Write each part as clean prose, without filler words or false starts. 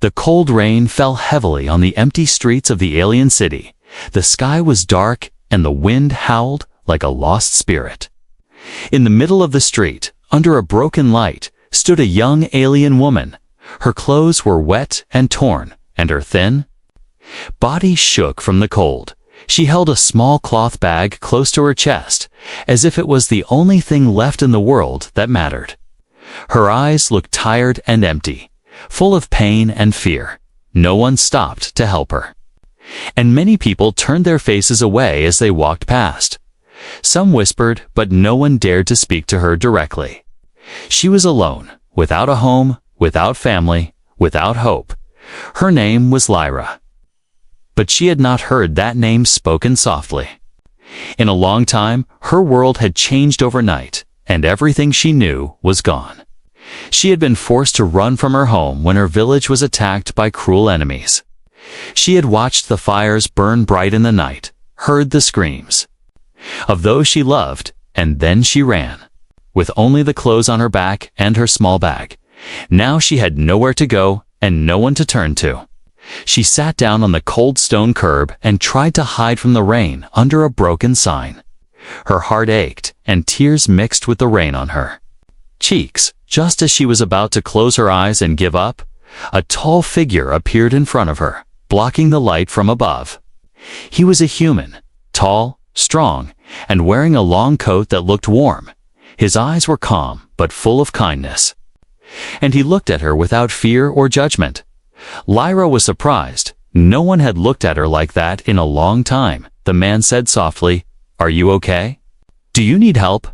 The cold rain fell heavily on the empty streets of the alien city. The sky was dark and the wind howled like a lost spirit. In the middle of the street, under a broken light, stood a young alien woman. Her clothes were wet and torn, and her thin body shook from the cold. She held a small cloth bag close to her chest, as if it was the only thing left in the world that mattered. Her eyes looked tired and empty, full of pain and fear. No one stopped to help her, and many people turned their faces away as they walked past. Some whispered, but no one dared to speak to her directly. She was alone, without a home, without family, without hope. Her name was Lyra. But she had not heard that name spoken softly. In a long time, her world had changed overnight, and everything she knew was gone. She had been forced to run from her home when her village was attacked by cruel enemies. She had watched the fires burn bright in the night, heard the screams of those she loved, and then she ran, with only the clothes on her back and her small bag. Now she had nowhere to go and no one to turn to. She sat down on the cold stone curb and tried to hide from the rain under a broken sign. Her heart ached, and tears mixed with the rain on her cheeks. Just as she was about to close her eyes and give up, a tall figure appeared in front of her, blocking the light from above. He was a human, tall, strong, and wearing a long coat that looked warm. His eyes were calm, but full of kindness, and he looked at her without fear or judgment. Lyra was surprised. No one had looked at her like that in a long time. The man said softly, "Are you okay? Do you need help?"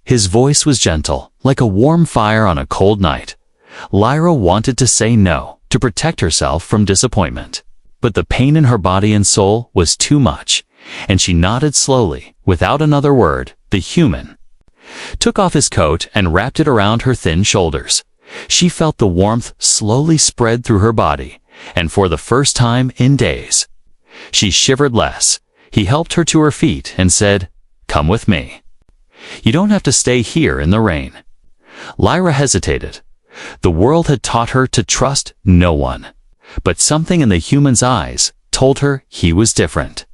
His voice was gentle, like a warm fire on a cold night. Lyra wanted to say no, to protect herself from disappointment. But the pain in her body and soul was too much, and she nodded slowly, without another word. The human took off his coat and wrapped it around her thin shoulders. She felt the warmth slowly spread through her body, and for the first time in days, she shivered less. He helped her to her feet and said, "Come with me. You don't have to stay here in the rain." Lyra hesitated. The world had taught her to trust no one, but something in the human's eyes told her he was different.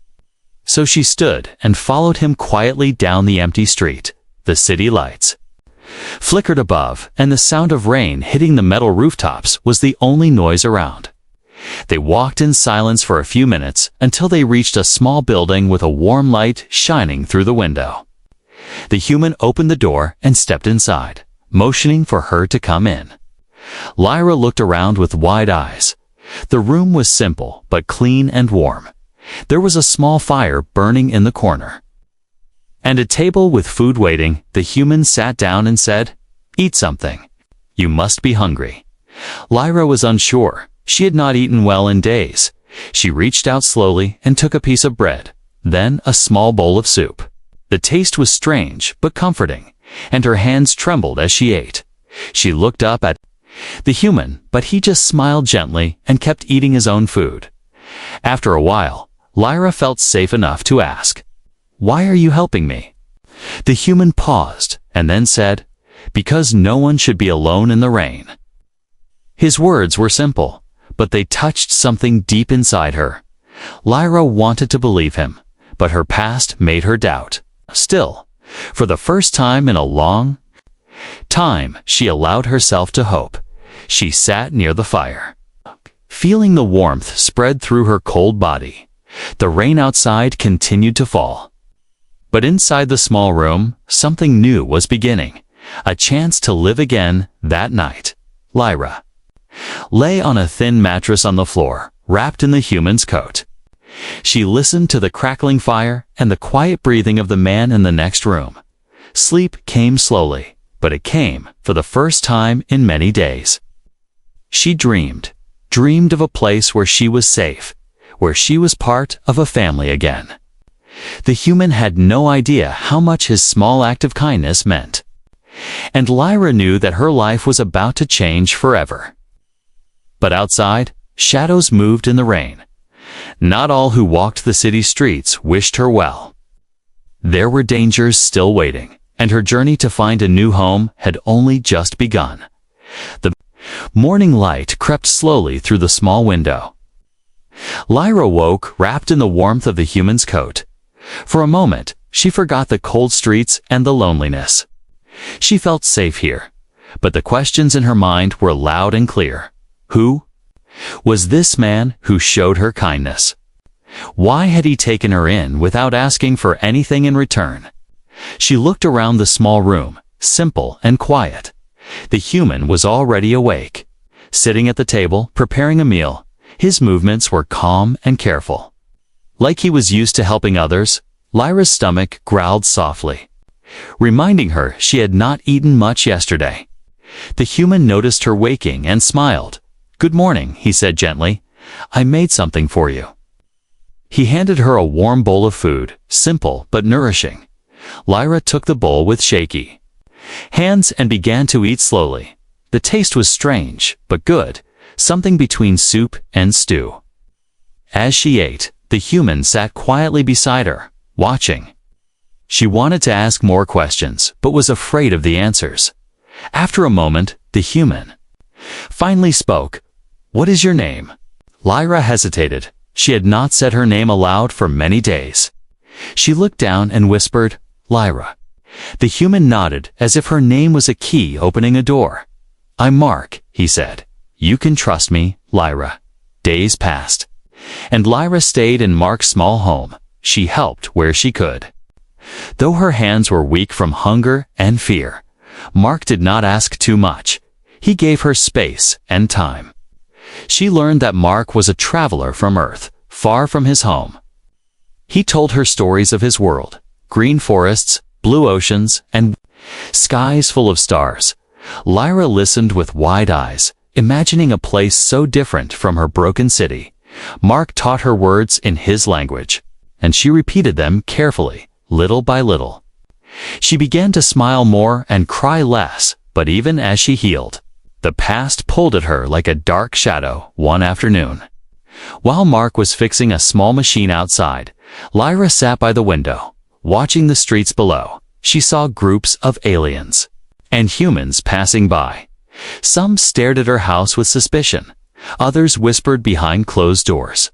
So she stood and followed him quietly down the empty street. The city lights flickered above, and the sound of rain hitting the metal rooftops was the only noise around. They walked in silence for a few minutes until they reached a small building with a warm light shining through the window. The human opened the door and stepped inside, motioning for her to come in. Lyra looked around with wide eyes. The room was simple but clean and warm. There was a small fire burning in the corner, and a table with food waiting. The human sat down and said, "Eat something. You must be hungry." Lyra was unsure. She had not eaten well in days. She reached out slowly and took a piece of bread, then a small bowl of soup. The taste was strange but comforting, and her hands trembled as she ate. She looked up at the human, but he just smiled gently and kept eating his own food. After a while, Lyra felt safe enough to ask, "Why are you helping me?" The human paused and then said, "Because no one should be alone in the rain." His words were simple, but they touched something deep inside her. Lyra wanted to believe him, but her past made her doubt. Still, for the first time in a long time, she allowed herself to hope. She sat near the fire, feeling the warmth spread through her cold body. The rain outside continued to fall, but inside the small room, something new was beginning. A chance to live again. That night, Lyra lay on a thin mattress on the floor, wrapped in the human's coat. She listened to the crackling fire and the quiet breathing of the man in the next room. Sleep came slowly, but it came for the first time in many days. She dreamed of a place where she was safe, where she was part of a family again. The human had no idea how much his small act of kindness meant, and Lyra knew that her life was about to change forever. But outside, shadows moved in the rain. Not all who walked the city streets wished her well. There were dangers still waiting, and her journey to find a new home had only just begun. The Morning light crept slowly through the small window. Lyra woke, wrapped in the warmth of the human's coat. For a moment, she forgot the cold streets and the loneliness. She felt safe here, but the questions in her mind were loud and clear. Who was this man who showed her kindness? Why had he taken her in without asking for anything in return? She looked around the small room, simple and quiet. The human was already awake, sitting at the table, preparing a meal. His movements were calm and careful. Like he was used to helping others, Lyra's stomach growled softly, reminding her she had not eaten much yesterday. The human noticed her waking and smiled. "Good morning," he said gently. "I made something for you." He handed her a warm bowl of food, simple but nourishing. Lyra took the bowl with shaky hands and began to eat slowly. The taste was strange, but good, something between soup and stew. As she ate, the human sat quietly beside her, watching. She wanted to ask more questions, but was afraid of the answers. After a moment, the human finally spoke. "What is your name?" Lyra hesitated. She had not said her name aloud for many days. She looked down and whispered, "Lyra." The human nodded as if her name was a key opening a door. "I'm Mark," he said. "You can trust me, Lyra." Days passed, and Lyra stayed in Mark's small home. She helped where she could. Though her hands were weak from hunger and fear, Mark did not ask too much. He gave her space and time. She learned that Mark was a traveler from Earth, far from his home. He told her stories of his world: green forests, blue oceans, and skies full of stars. Lyra listened with wide eyes, imagining a place so different from her broken city. Mark taught her words in his language, and she repeated them carefully, little by little. She began to smile more and cry less, but even as she healed, the past pulled at her like a dark shadow. One afternoon, while Mark was fixing a small machine outside, Lyra sat by the window, watching the streets below. She saw groups of aliens and humans passing by. Some stared at her house with suspicion. Others whispered behind closed doors.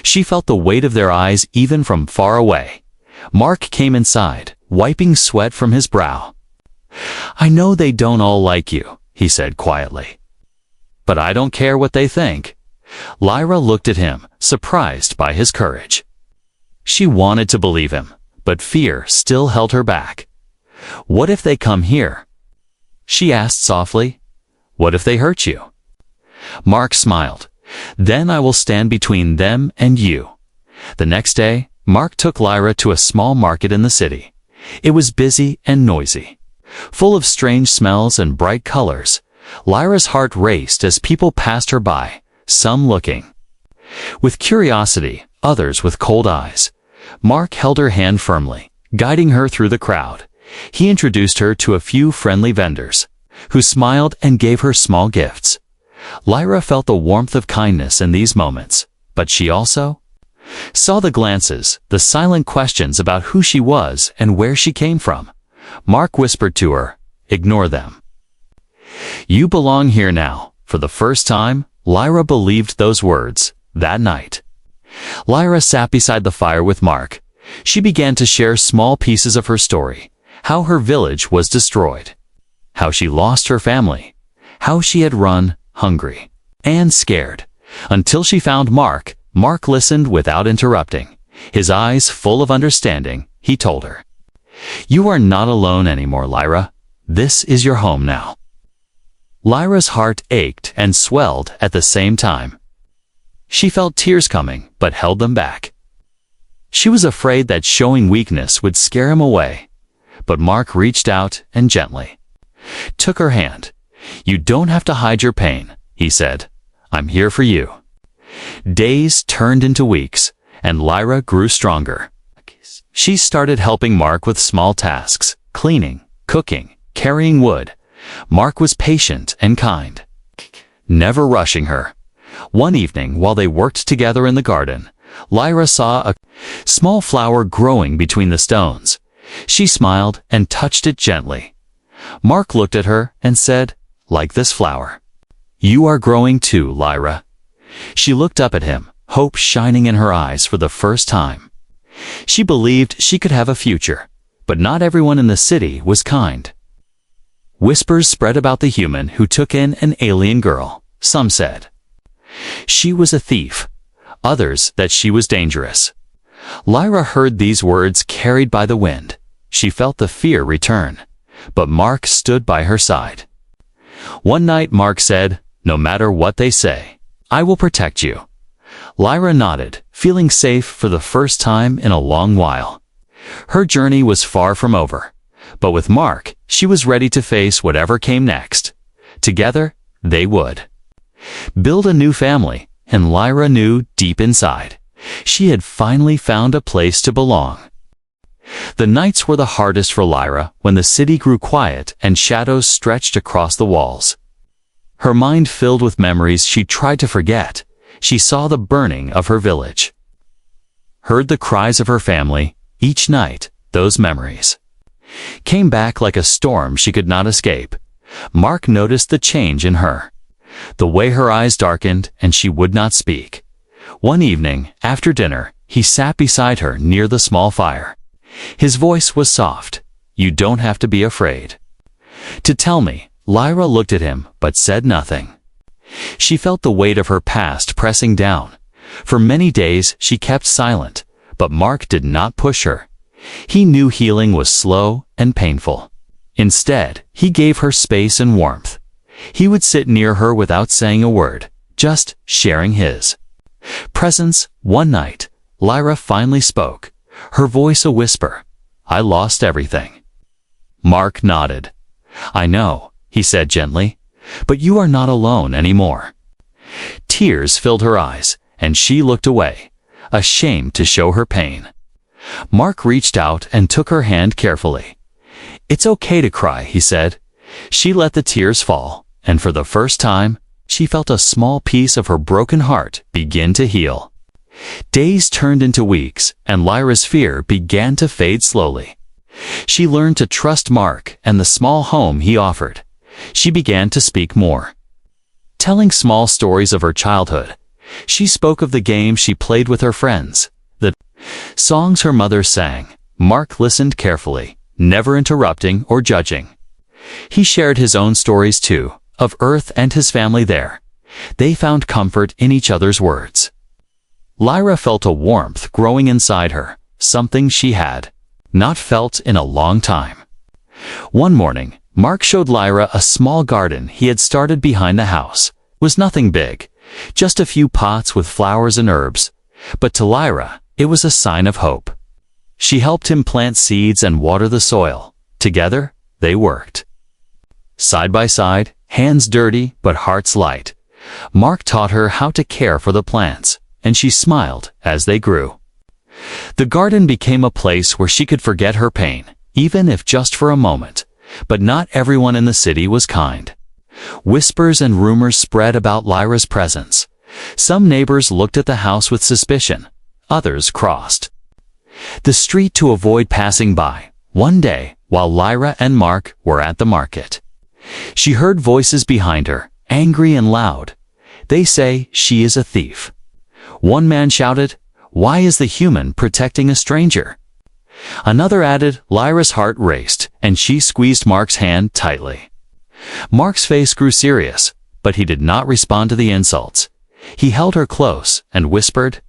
She felt the weight of their eyes even from far away. Mark came inside, wiping sweat from his brow. "I know they don't all like you," he said quietly. "But I don't care what they think." Lyra looked at him, surprised by his courage. She wanted to believe him, but fear still held her back. "What if they come here?" she asked softly. "What if they hurt you?" Mark smiled. "Then I will stand between them and you." The next day, Mark took Lyra to a small market in the city. It was busy and noisy, full of strange smells and bright colors. Lyra's heart raced as people passed her by, some looking with curiosity, others with cold eyes. Mark held her hand firmly, guiding her through the crowd. He introduced her to a few friendly vendors, who smiled and gave her small gifts. Lyra felt the warmth of kindness in these moments, but she also saw the glances, the silent questions about who she was and where she came from. Mark whispered to her, "Ignore them. You belong here now." For the first time, Lyra believed those words. That night, Lyra sat beside the fire with Mark. She began to share small pieces of her story: how her village was destroyed, how she lost her family, how she had run, hungry and scared, until she found Mark. Mark listened without interrupting. His eyes full of understanding, he told her, "You are not alone anymore, Lyra. This is your home now." Lyra's heart ached and swelled at the same time. She felt tears coming, but held them back. She was afraid that showing weakness would scare him away. But Mark reached out and gently took her hand. "You don't have to hide your pain," he said. "I'm here for you." Days turned into weeks, and Lyra grew stronger. She started helping Mark with small tasks: cleaning, cooking, carrying wood. Mark was patient and kind, never rushing her. One evening, while they worked together in the garden, Lyra saw a small flower growing between the stones. She smiled and touched it gently. Mark looked at her and said, "Like this flower?" You are growing too, Lyra." She looked up at him, hope shining in her eyes for the first time. She believed she could have a future, but not everyone in the city was kind. Whispers spread about the human who took in an alien girl. Some said she was a thief, others that she was dangerous. Lyra heard these words carried by the wind. She felt the fear return, but Mark stood by her side. One night Mark said, "No matter what they say, I will protect you." Lyra nodded, feeling safe for the first time in a long while. Her journey was far from over, but with Mark, she was ready to face whatever came next. Together, they would build a new family, and Lyra knew deep inside, she had finally found a place to belong. The nights were the hardest for Lyra when the city grew quiet and shadows stretched across the walls. Her mind filled with memories she tried to forget. She saw the burning of her village, heard the cries of her family. Each night, those memories came back like a storm she could not escape. Mark noticed the change in her, the way her eyes darkened and she would not speak. One evening, after dinner, he sat beside her near the small fire. His voice was soft. "You don't have to be afraid to tell me." Lyra looked at him but said nothing. She felt the weight of her past pressing down. For many days she kept silent, but Mark did not push her. He knew healing was slow and painful. Instead, he gave her space and warmth. He would sit near her without saying a word, just sharing his presence. One night, Lyra finally spoke, her voice a whisper. "I lost everything." Mark nodded. "I know," he said gently, "but you are not alone anymore." Tears filled her eyes, and she looked away, ashamed to show her pain. Mark reached out and took her hand carefully. "It's okay to cry," he said. She let the tears fall, and for the first time, she felt a small piece of her broken heart begin to heal. Days turned into weeks, and Lyra's fear began to fade slowly. She learned to trust Mark and the small home he offered. She began to speak more, telling small stories of her childhood. She spoke of the games she played with her friends, the songs her mother sang. Mark listened carefully, never interrupting or judging. He shared his own stories too, of Earth and his family there. They found comfort in each other's words. Lyra felt a warmth growing inside her, something she had not felt in a long time. One morning, Mark showed Lyra a small garden he had started behind the house. It was nothing big, just a few pots with flowers and herbs, but to Lyra, it was a sign of hope. She helped him plant seeds and water the soil. Together, they worked side by side, hands dirty but hearts light. Mark taught her how to care for the plants, and she smiled as they grew. The garden became a place where she could forget her pain, even if just for a moment. But not everyone in the city was kind. Whispers and rumors spread about Lyra's presence. Some neighbors looked at the house with suspicion. Others crossed the street to avoid passing by. One day, while Lyra and Mark were at the market, she heard voices behind her, angry and loud. "They say she is a thief." One man shouted, "Why is the human protecting a stranger?" Another added. Lyra's heart raced, and she squeezed Mark's hand tightly. Mark's face grew serious, but he did not respond to the insults. He held her close and whispered,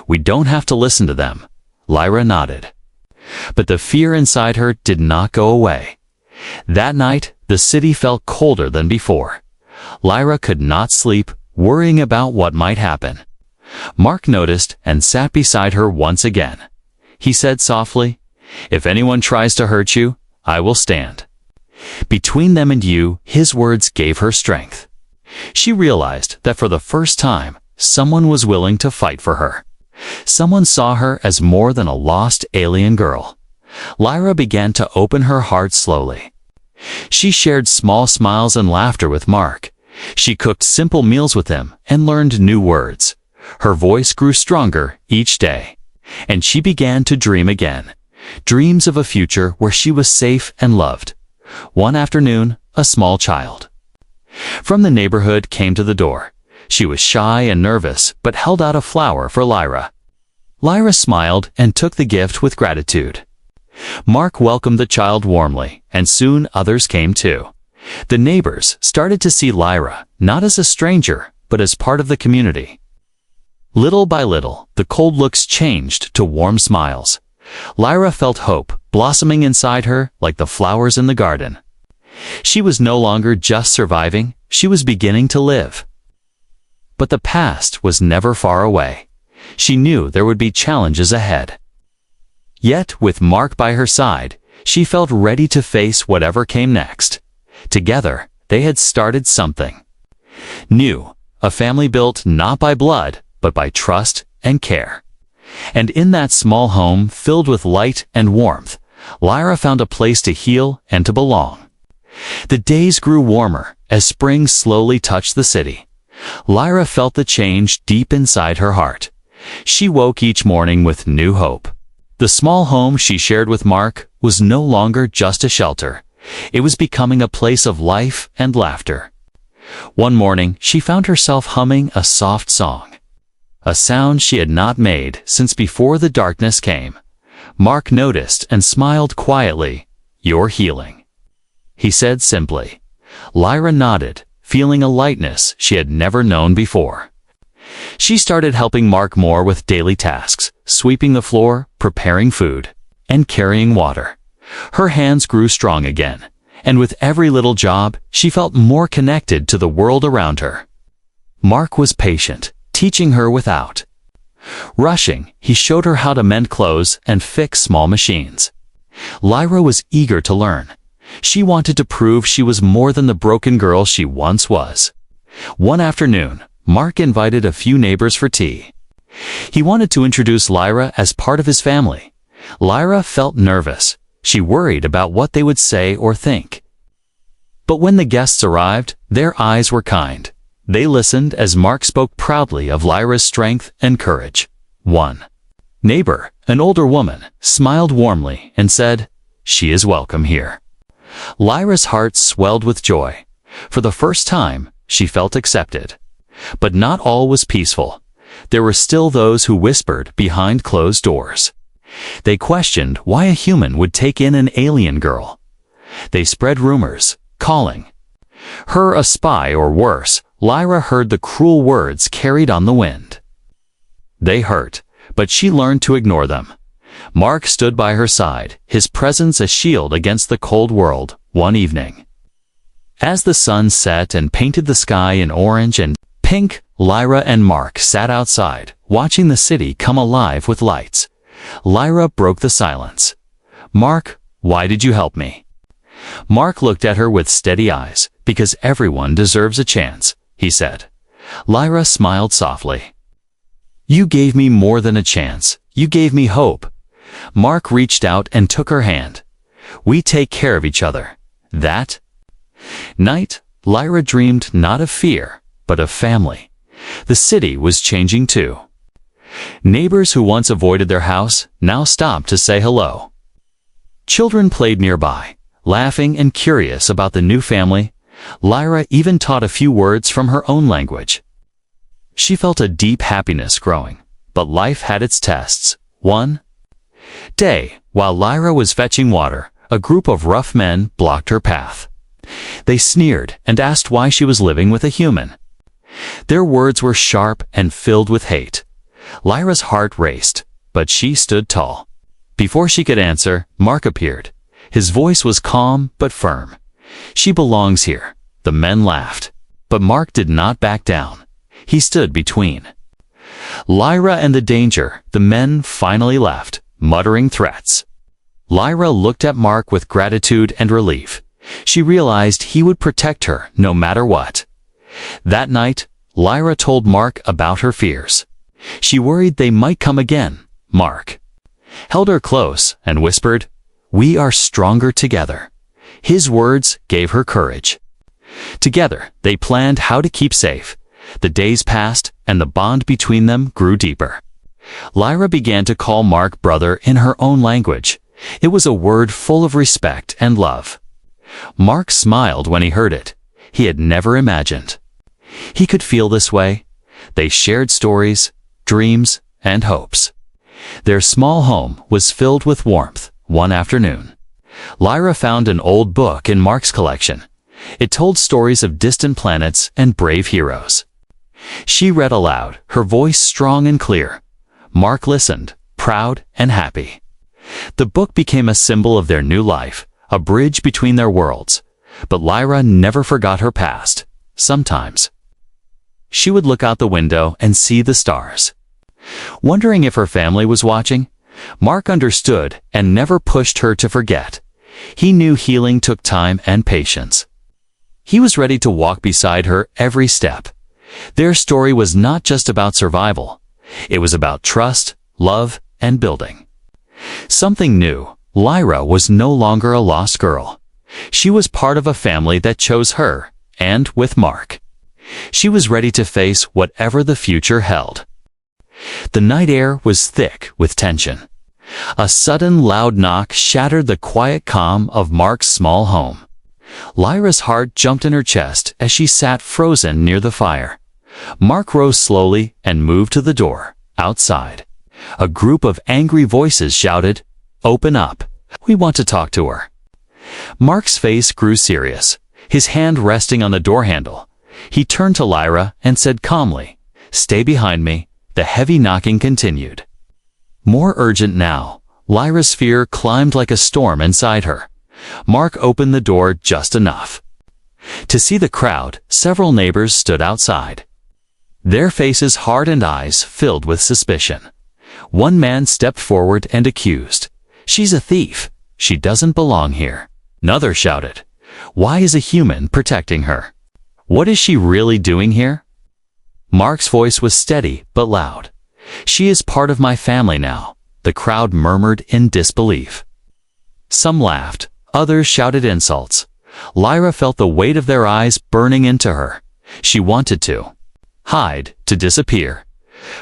"We don't have to listen to them." Lyra nodded. But the fear inside her did not go away. That night, the city felt colder than before. Lyra could not sleep, worrying about what might happen. Mark noticed and sat beside her once again. He said softly, "If anyone tries to hurt you, I will stand between them and you." His words gave her strength. She realized that for the first time, someone was willing to fight for her. Someone saw her as more than a lost alien girl. Lyra began to open her heart slowly. She shared small smiles and laughter with Mark. She cooked simple meals with him and learned new words. Her voice grew stronger each day, and she began to dream again. Dreams of a future where she was safe and loved. One afternoon, a small child From the neighborhood came to the door. She was shy and nervous, but held out a flower for Lyra. Lyra smiled and took the gift with gratitude. Mark welcomed the child warmly, and soon others came too. The neighbors started to see Lyra not as a stranger, but as part of the community. Little by little, the cold looks changed to warm smiles. Lyra felt hope blossoming inside her like the flowers in the garden. She was no longer just surviving, she was beginning to live. But the past was never far away. She knew there would be challenges ahead. Yet, with Mark by her side, she felt ready to face whatever came next. Together, they had started something new, a family built not by blood, but by trust and care. And in that small home filled with light and warmth, Lyra found a place to heal and to belong. The days grew warmer as spring slowly touched the city. Lyra felt the change deep inside her heart. She woke each morning with new hope. The small home she shared with Mark was no longer just a shelter. It was becoming a place of life and laughter. One morning, she found herself humming a soft song, a sound she had not made since before the darkness came. Mark noticed and smiled quietly. "You're healing," he said simply. Lyra nodded, feeling a lightness she had never known before. She started helping Mark more with daily tasks, sweeping the floor, preparing food, and carrying water. Her hands grew strong again, and with every little job, she felt more connected to the world around her. Mark was patient, teaching her without rushing. He showed her how to mend clothes and fix small machines. Lyra was eager to learn. She wanted to prove she was more than the broken girl she once was. One afternoon, Mark invited a few neighbors for tea. He wanted to introduce Lyra as part of his family. Lyra felt nervous. She worried about what they would say or think. But when the guests arrived, their eyes were kind. They listened as Mark spoke proudly of Lyra's strength and courage. One neighbor, an older woman, smiled warmly and said, "She is welcome here." Lyra's heart swelled with joy. For the first time, she felt accepted. But not all was peaceful. There were still those who whispered behind closed doors. They questioned why a human would take in an alien girl. They spread rumors, calling her a spy, or worse. Lyra heard the cruel words carried on the wind. They hurt, but she learned to ignore them. Mark stood by her side, his presence a shield against the cold world. One evening, as the sun set and painted the sky in orange and pink, Lyra and Mark sat outside, watching the city come alive with lights. Lyra broke the silence. "Mark, why did you help me?" Mark looked at her with steady eyes. "Because everyone deserves a chance," he said. Lyra smiled softly. "You gave me more than a chance. You gave me hope." Mark reached out and took her hand. "We take care of each other." That night, Lyra dreamed not of fear, but of family. The city was changing too. Neighbors who once avoided their house now stopped to say hello. Children played nearby, laughing and curious about the new family. Lyra even taught a few words from her own language. She felt a deep happiness growing, but life had its tests. One day, while Lyra was fetching water, a group of rough men blocked her path. They sneered and asked why she was living with a human. Their words were sharp and filled with hate. Lyra's heart raced, but she stood tall. Before she could answer, Mark appeared. His voice was calm but firm. "She belongs here." The men laughed, but Mark did not back down. He stood between Lyra and the danger. The men finally left, muttering threats. Lyra looked at Mark with gratitude and relief. She realized he would protect her no matter what. That night, Lyra told Mark about her fears. She worried they might come again. Mark held her close and whispered, "We are stronger together." His words gave her courage. Together, they planned how to keep safe. The days passed, and the bond between them grew deeper. Lyra began to call Mark brother in her own language. It was a word full of respect and love. Mark smiled when he heard it. he had never imagined. He could feel this way. They shared stories, dreams, and hopes. Their small home was filled with warmth. One afternoon, Lyra found an old book in Mark's collection. It told stories of distant planets and brave heroes. She read aloud, her voice strong and clear. Mark listened, proud and happy. The book became a symbol of their new life, a bridge between their worlds. But Lyra never forgot her past. Sometimes she would look out the window and see the stars. Wondering if her family was watching, Mark understood and never pushed her to forget. He knew healing took time and patience. He was ready to walk beside her every step. Their story was not just about survival. It was about trust, love, and building. Something new. Lyra was no longer a lost girl. She was part of a family that chose her, and with Mark. She was ready to face whatever the future held. The night air was thick with tension. A sudden loud knock shattered the quiet calm of Mark's small home. Lyra's heart jumped in her chest as she sat frozen near the fire. Mark rose slowly and moved to the door. Outside, a group of angry voices shouted, "Open up. We want to talk to her." Mark's face grew serious, his hand resting on the door handle. He turned to Lyra and said calmly, "Stay behind me." The heavy knocking continued. More urgent now, Lyra's fear climbed like a storm inside her. Mark opened the door just enough to see the crowd. Several neighbors stood outside, their faces hard and eyes filled with suspicion. One man stepped forward and accused, "She's a thief. She doesn't belong here." Another shouted, "Why is a human protecting her? What is she really doing here?" Mark's voice was steady but loud. "She is part of my family now." The crowd murmured in disbelief. Some laughed, others shouted insults. Lyra felt the weight of their eyes burning into her. She wanted to hide, to disappear.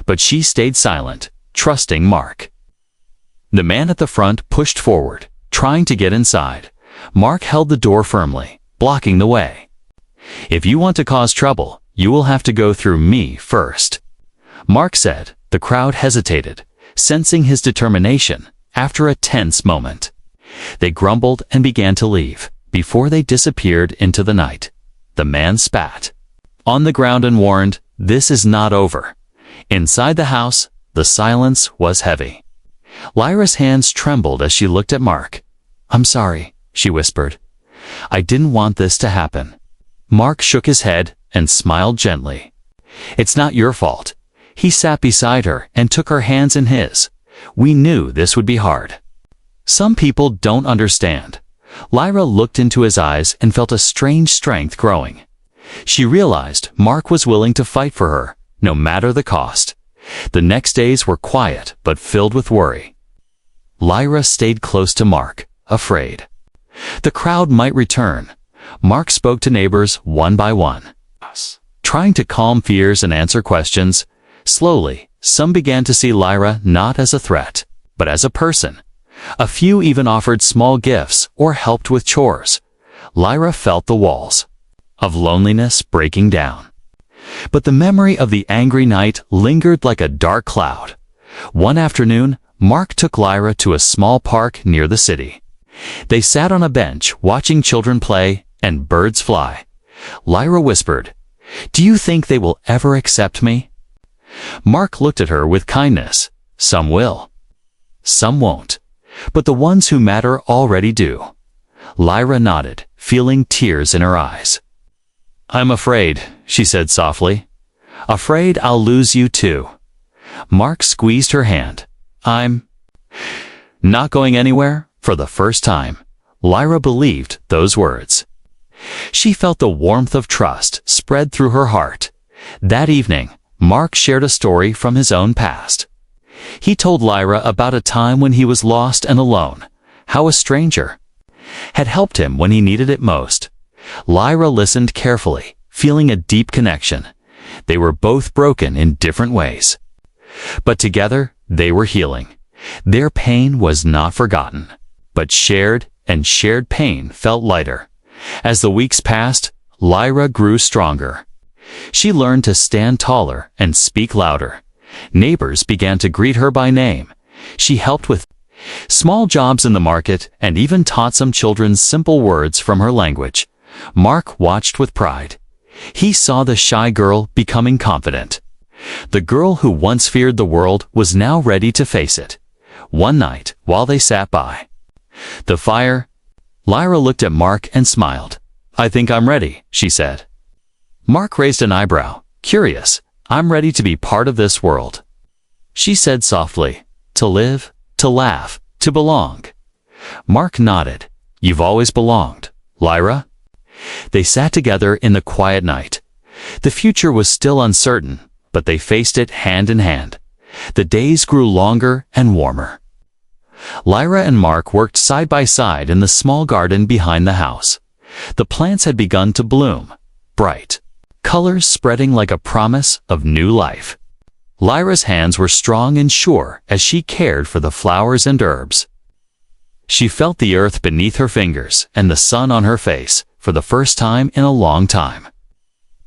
But she stayed silent, trusting Mark. The man at the front pushed forward, trying to get inside. Mark held the door firmly, blocking the way. "If you want to cause trouble, you will have to go through me first," Mark said. The crowd hesitated, sensing his determination. After a tense moment, they grumbled and began to leave. Before they disappeared into the night, the man spat on the ground and warned, "This is not over." Inside the house, the silence was heavy. Lyra's hands trembled as she looked at Mark. "I'm sorry," she whispered. "I didn't want this to happen." Mark shook his head and smiled gently. "It's not your fault." He sat beside her and took her hands in his. "We knew this would be hard. Some people don't understand." Lyra looked into his eyes and felt a strange strength growing. She realized Mark was willing to fight for her, no matter the cost. The next days were quiet but filled with worry. Lyra stayed close to Mark, afraid the crowd might return. Mark spoke to neighbors one by one, trying to calm fears and answer questions. Slowly, some began to see Lyra not as a threat, but as a person. A few even offered small gifts or helped with chores. Lyra felt the walls of loneliness breaking down. But the memory of the angry night lingered like a dark cloud. One afternoon, Mark took Lyra to a small park near the city. They sat on a bench watching children play and birds fly. Lyra whispered, "Do you think they will ever accept me?" Mark looked at her with kindness. "Some will. Some won't. But the ones who matter already do." Lyra nodded, feeling tears in her eyes. "I'm afraid," she said softly. "Afraid I'll lose you too." Mark squeezed her hand. "I'm not going anywhere." For the first time, Lyra believed those words. She felt the warmth of trust spread through her heart. That evening, Mark shared a story from his own past. He told Lyra about a time when he was lost and alone, how a stranger had helped him when he needed it most. Lyra listened carefully, feeling a deep connection. They were both broken in different ways, but together they were healing. Their pain was not forgotten, but shared, and shared pain felt lighter. As the weeks passed, Lyra grew stronger. She learned to stand taller and speak louder. Neighbors began to greet her by name. She helped with small jobs in the market and even taught some children simple words from her language. Mark watched with pride. He saw the shy girl becoming confident. The girl who once feared the world was now ready to face it. One night, while they sat by the fire, Lyra looked at Mark and smiled. "I think I'm ready," she said. Mark raised an eyebrow, curious. "I'm ready to be part of this world," she said softly. "To live, to laugh, to belong." Mark nodded. "You've always belonged, Lyra." They sat together in the quiet night. The future was still uncertain, but they faced it hand in hand. The days grew longer and warmer. Lyra and Mark worked side by side in the small garden behind the house. The plants had begun to bloom, bright colors spreading like a promise of new life. Lyra's hands were strong and sure as she cared for the flowers and herbs. She felt the earth beneath her fingers and the sun on her face for the first time in a long time.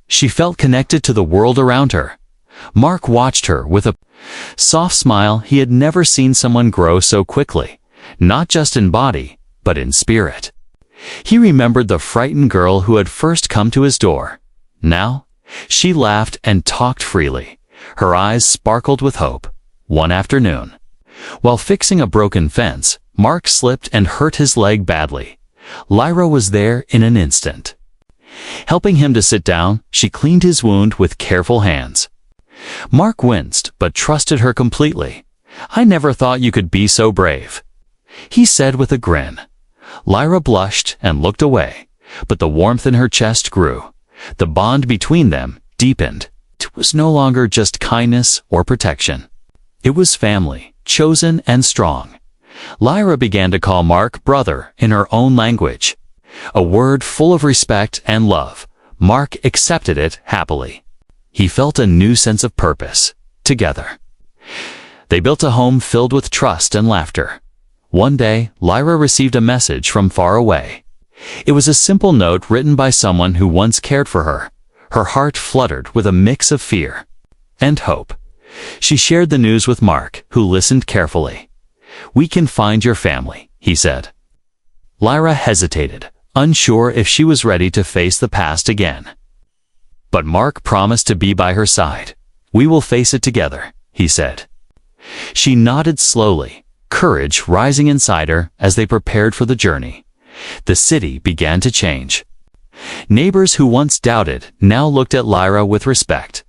She felt connected to the world around her. Mark watched her with a soft smile. He had never seen someone grow so quickly, not just in body, but in spirit. He remembered the frightened girl who had first come to his door. Now, she laughed and talked freely. Her eyes sparkled with hope. One afternoon, while fixing a broken fence, Mark slipped and hurt his leg badly. Lyra was there in an instant. Helping him to sit down, she cleaned his wound with careful hands. Mark winced but trusted her completely. "I never thought you could be so brave," he said with a grin. Lyra blushed and looked away, but the warmth in her chest grew. The bond between them deepened. It was no longer just kindness or protection. It was family, chosen and strong. Lyra began to call Mark brother in her own language, a word full of respect and love. Mark accepted it happily. He felt a new sense of purpose. Together, they built a home filled with trust and laughter. One day, Lyra received a message from far away. It was a simple note written by someone who once cared for her. Her heart fluttered with a mix of fear and hope. She shared the news with Mark, who listened carefully. "We can find your family," he said. Lyra hesitated, unsure if she was ready to face the past again. But Mark promised to be by her side. "We will face it together," he said. She nodded slowly, courage rising inside her as they prepared for the journey. The city began to change. Neighbors who once doubted now looked at Lyra with respect.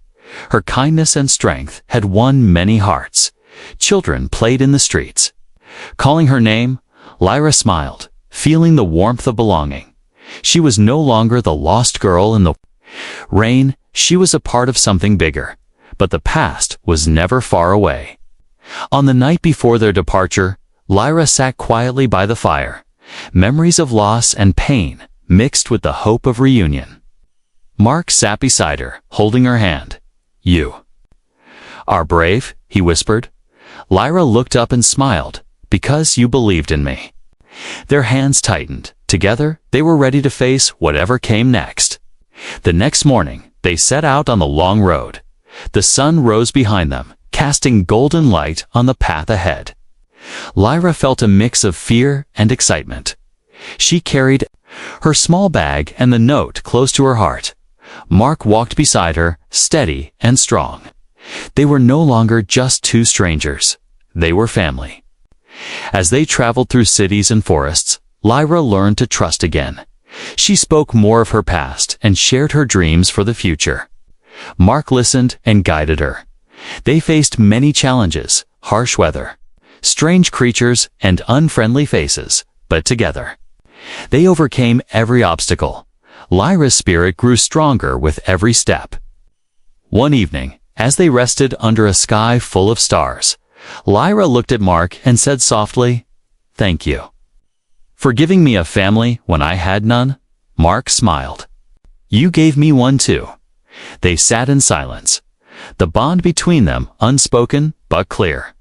Her kindness and strength had won many hearts. Children played in the streets. Calling her name, Lyra smiled, feeling the warmth of belonging. She was no longer the lost girl in the rain. She was a part of something bigger. But the past was never far away. On the night before their departure, Lyra sat quietly by the fire. Memories of loss and pain mixed with the hope of reunion. Mark sat beside her, holding her hand. "You are brave," he whispered. Lyra looked up and smiled. "Because you believed in me." Their hands tightened. Together, they were ready to face whatever came next. The next morning, they set out on the long road. The sun rose behind them, casting golden light on the path ahead. Lyra felt a mix of fear and excitement. She carried her small bag and the note close to her heart. Mark walked beside her, steady and strong. They were no longer just two strangers. They were family. As they traveled through cities and forests, Lyra learned to trust again. She spoke more of her past and shared her dreams for the future. Mark listened and guided her. They faced many challenges, harsh weather, strange creatures, and unfriendly faces, but together, they overcame every obstacle. Lyra's spirit grew stronger with every step. One evening, as they rested under a sky full of stars, Lyra looked at Mark and said softly, "Thank you for giving me a family when I had none." Mark smiled. "You gave me one too." They sat in silence, the bond between them unspoken but clear.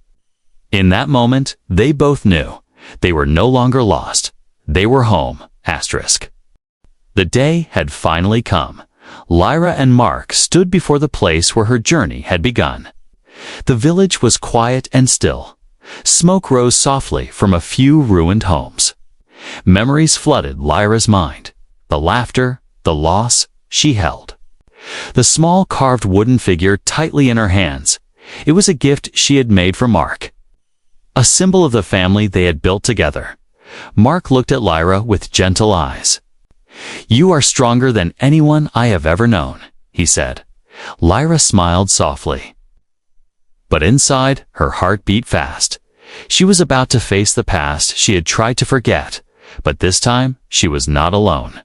In that moment, they both knew they were no longer lost. They were home. *. The day had finally come. Lyra and Mark stood before the place where her journey had begun. The village was quiet and still. Smoke rose softly from a few ruined homes. Memories flooded Lyra's mind. The laughter, the loss she held. The small carved wooden figure tightly in her hands. It was a gift she had made for Mark. A symbol of the family they had built together. Mark looked at Lyra with gentle eyes. "You are stronger than anyone I have ever known," he said. Lyra smiled softly. But inside, her heart beat fast. She was about to face the past she had tried to forget, but this time she was not alone.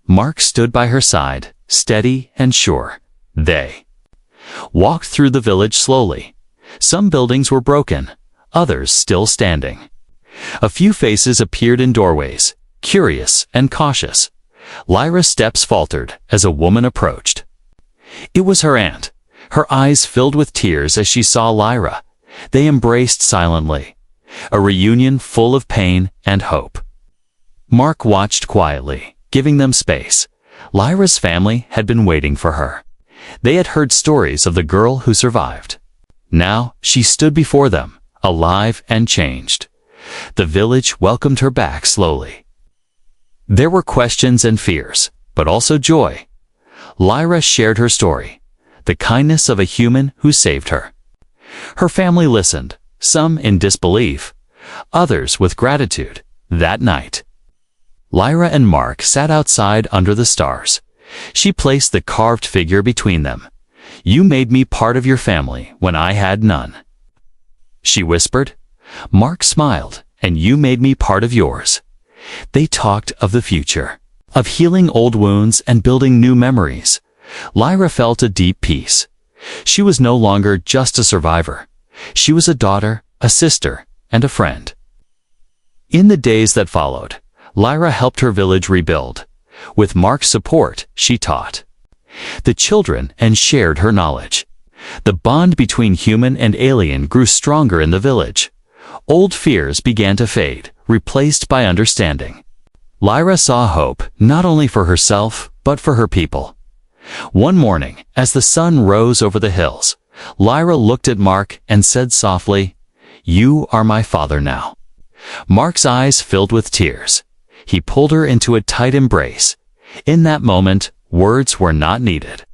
Mark stood by her side, steady and sure. They walked through the village slowly. Some buildings were broken, others still standing. A few faces appeared in doorways, curious and cautious. Lyra's steps faltered as a woman approached. It was her aunt. Her eyes filled with tears as she saw Lyra. They embraced silently. A reunion full of pain and hope. Mark watched quietly, giving them space. Lyra's family had been waiting for her. They had heard stories of the girl who survived. Now she stood before them, alive and changed. The village welcomed her back slowly. There were questions and fears, but also joy. Lyra shared her story, the kindness of a human who saved her. Her family listened, some in disbelief, others with gratitude. That night, Lyra and Mark sat outside under the stars. She placed the carved figure between them. "You made me part of your family when I had none," she whispered. Mark smiled, "And you made me part of yours." They talked of the future, of healing old wounds and building new memories. Lyra felt a deep peace. She was no longer just a survivor. She was a daughter, a sister, and a friend. In the days that followed, Lyra helped her village rebuild. With Mark's support, she taught the children and shared her knowledge. The bond between human and alien grew stronger in the village. Old fears began to fade, replaced by understanding. Lyra saw hope not only for herself, but for her people. One morning, as the sun rose over the hills, Lyra looked at Mark and said softly, "You are my father now." Mark's eyes filled with tears. He pulled her into a tight embrace. In that moment, words were not needed.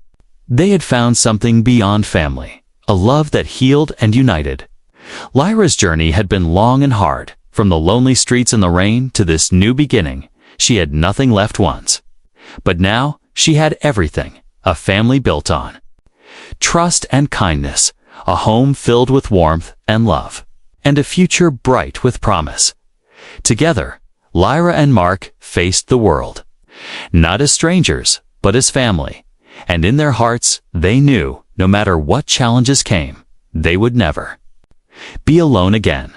They had found something beyond family, a love that healed and united. Lyra's journey had been long and hard. From the lonely streets in the rain to this new beginning, she had nothing left once. But now, she had everything, a family built on trust and kindness, a home filled with warmth and love, and a future bright with promise. Together, Lyra and Mark faced the world, not as strangers, but as family. And in their hearts, they knew, no matter what challenges came, they would never be alone again.